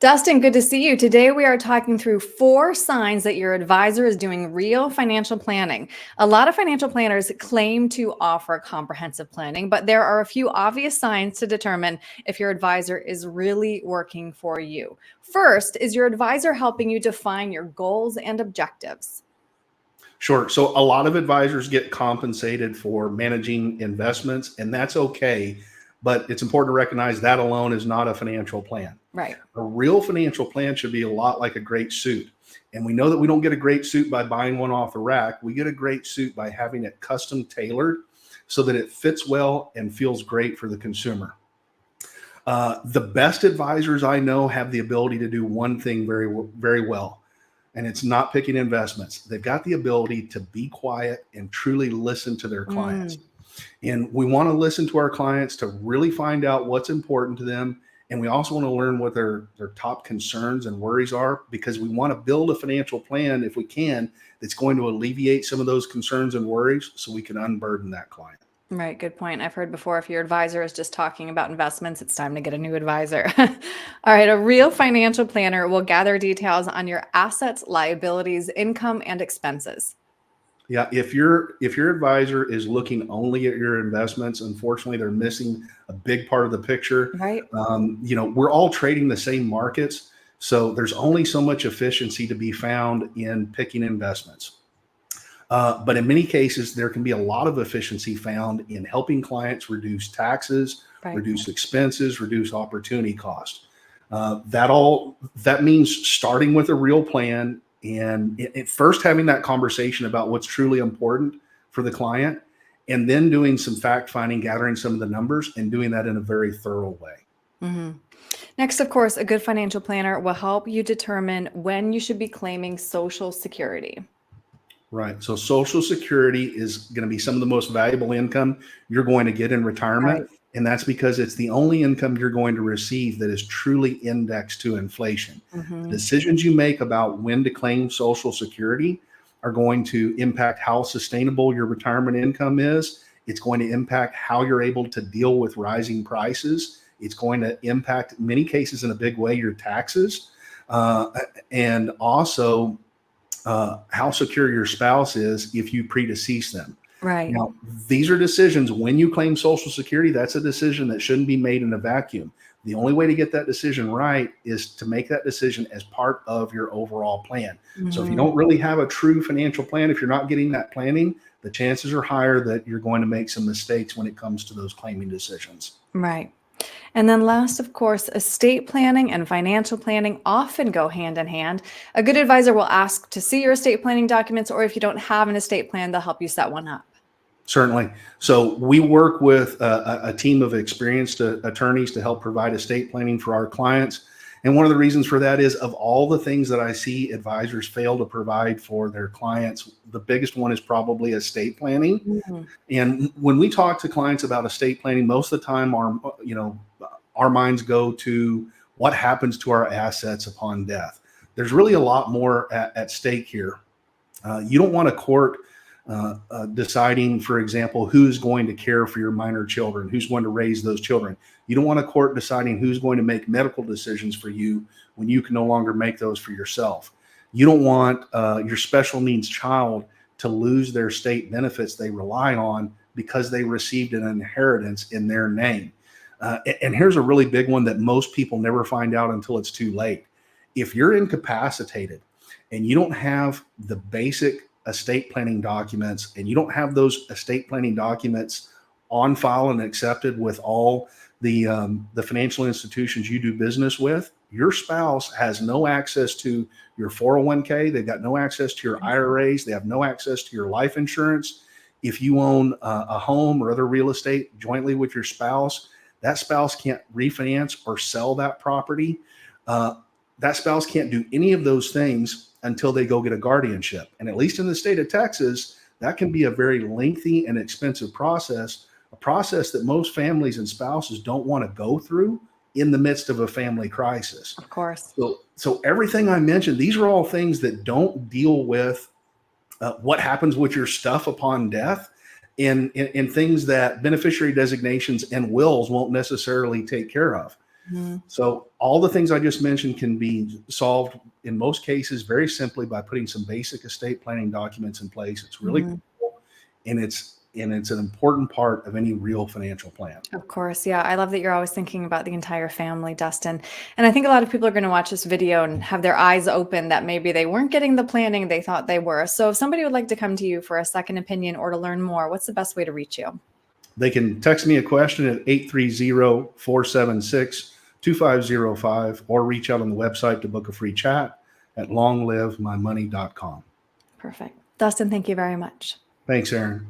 Dustin, good to see you. Today we are talking through 4 signs that your advisor is doing real financial planning. A lot of financial planners claim to offer comprehensive planning, but there are a few obvious signs to determine if your advisor is really working for you. First, is your advisor helping you define your goals and objectives? Sure. So a lot of advisors get compensated for managing investments, and that's okay. But it's important to recognize that alone is not a financial plan. Right. A real financial plan should be a lot like a great suit. And we know that we don't get a great suit by buying one off the rack. We get a great suit by having it custom tailored so that it fits well and feels great for the consumer. The best advisors I know have the ability to do one thing very well, and it's not picking investments. They've got the ability to be quiet and truly listen to their clients. Mm, And we want to listen to our clients to really find out what's important to them. And we also want to learn what their top concerns and worries are, because we want to build a financial plan, if we can, that's going to alleviate some of those concerns and worries so we can unburden that client. right. Good point. I've heard before if your advisor is just talking about investments, it's time to get a new advisor. All right. A real financial planner will gather details on your assets, liabilities, income, and expenses. Yeah, if your advisor is looking only at your investments, unfortunately, they're missing a big part of the picture. Right. We're all trading the same markets, so there's only so much efficiency to be found in picking investments. But in many cases, there can be a lot of efficiency found in helping clients reduce taxes, Right. reduce expenses, reduce opportunity cost. That means starting with a real plan and first having that conversation about what's truly important for the client, and then doing some fact finding, gathering some of the numbers, and doing that in a very thorough way. hmm Next, of course, a good financial planner will help you determine when you should be claiming Social Security. Right. So Social Security is going to be some of the most valuable income you're going to get in retirement. Right. And that's because it's the only income you're going to receive that is truly indexed to inflation. The hmm decisions you make about when to claim Social Security are going to impact how sustainable your retirement income is. It's going to impact how you're able to deal with rising prices. It's going to impact, in many cases, in a big way, your taxes. Uh, and also, how secure your spouse is if you predecease them. Right. Now, these are decisions when you claim Social Security, that's a decision that shouldn't be made in a vacuum. The only way to get that decision right is to make that decision as part of your overall plan. So if you hmm don't really have a true financial plan, if you're not getting that planning, the chances are higher that you're going to make some mistakes when it comes to those claiming decisions. Right. And then last, of course, estate planning and financial planning often go hand in hand. A good advisor will ask to see your estate planning documents, or if you don't have an estate plan, they'll help you set one up. Certainly. So we work with a team of experienced attorneys to help provide estate planning for our clients. And one of the reasons for that is, of all the things that I see advisors fail to provide for their clients, the biggest one is probably estate planning. Mhm. And when we talk to clients about estate planning, most of the time our minds go to what happens to our assets upon death. There's really a lot more at stake here. You don't want a court deciding, for example, who's going to care for your minor children, who's going to raise those children. You don't want a court deciding who's going to make medical decisions for you when you can no longer make those for yourself. You don't want your special needs child to lose their state benefits they rely on because they received an inheritance in their name. And here's a really big one that most people never find out until it's too late. If you're incapacitated and you don't have the basic estate planning documents, and you don't have those estate planning documents on file and accepted with all the financial institutions you do business with, your spouse has no access to your 401k. They've got no access to your IRAs. They have no access to your life insurance. If you own a home or other real estate jointly with your spouse, that spouse can't refinance or sell that property. That spouse can't do any of those things until they go get a guardianship. And at least in the state of Texas, that can be a very lengthy and expensive process, a process that most families and spouses don't want to go through in the midst of a family crisis. Of course. So everything I mentioned, these are all things that don't deal with what happens with your stuff upon death, and things that beneficiary designations and wills won't necessarily take care of. Mhm. So all the things I just mentioned can be solved in most cases very simply by putting some basic estate planning documents in place. It's really Mhm. cool, and it's an important part of any real financial plan. Of course. Yeah. I love that you're always thinking about the entire family, Dustin. And I think a lot of people are going to watch this video and have their eyes open that maybe they weren't getting the planning they thought they were. So if somebody would like to come to you for a second opinion or to learn more, what's the best way to reach you? They can text me a question at 830-476-2505 or reach out on the website to book a free chat at longlivemymoney.com. Perfect. Dustin, thank you very much. Thanks, Aaron.